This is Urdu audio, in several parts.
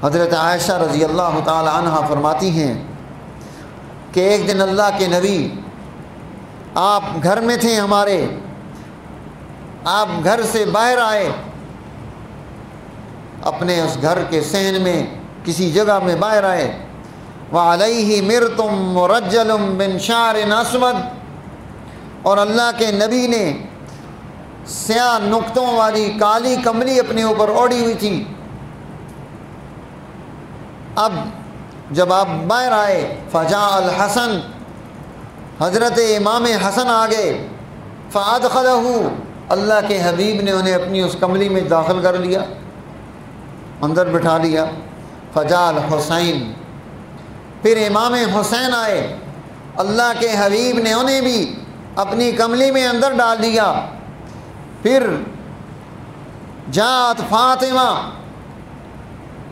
حضرت عائشہ رضی اللہ تعالی عنہ فرماتی ہیں کہ ایک دن اللہ کے نبی آپ گھر میں تھے ہمارے، آپ گھر سے باہر آئے، اپنے اس گھر کے صحن میں کسی جگہ میں باہر آئے، وعلیہ مرتم مرجل من شعر اسود، اور اللہ کے نبی نے سیاہ نقطوں والی کالی کملی اپنے اوپر اوڑھی ہوئی تھی۔ اب جب آپ باہر آئے فجاء الحسن، حضرت امام حسن آ گئے، فادخلہ، اللہ کے حبیب نے انہیں اپنی اس کملی میں داخل کر لیا، اندر بٹھا لیا۔ فجاء الحسین، پھر امام حسین آئے، اللہ کے حبیب نے انہیں بھی اپنی کملی میں اندر ڈال دیا۔ پھر جاءت فاطمہ،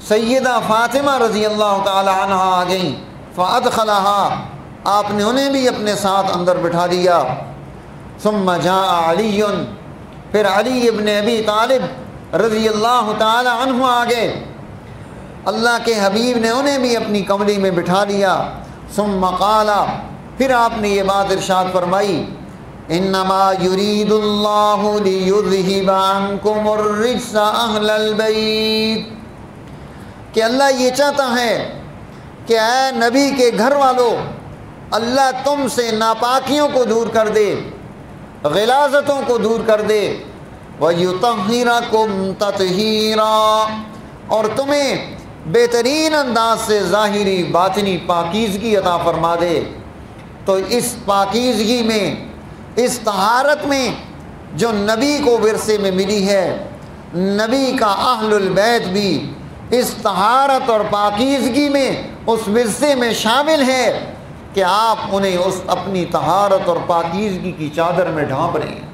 سیدہ فاطمہ رضی اللہ تعالی عنہ آ گئیں، فادخلہا، آپ نے انہیں بھی اپنے ساتھ اندر بٹھا دیا۔ ثم جاء علی، پھر علی ابن ابی طالب رضی اللہ تعالی عنہ آ گئے، اللہ کے حبیب نے انہیں بھی اپنی کملی میں بٹھا لیا۔ ثم قال، پھر آپ نے یہ بات ارشاد فرمائی، انما یرید اللہ لیذہب عنکم الرجس اہل البیت، کہ اللہ یہ چاہتا ہے کہ اے نبی کے گھر والوں، اللہ تم سے ناپاکیوں کو دور کر دے، غلاظتوں کو دور کر دے، وَيُطَهِّرَكُمْ تَطْهِيرًا، اور تمہیں بہترین انداز سے ظاہری باطنی پاکیزگی عطا فرما دے۔ تو اس پاکیزگی میں، اس طہارت میں جو نبی کو ورثے میں ملی ہے، نبی کا اہل البیت بھی اس طہارت اور پاکیزگی میں اس ورثے میں شامل ہے کہ آپ انہیں اس اپنی طہارت اور پاکیزگی کی چادر میں ڈھانپ رہے ہیں۔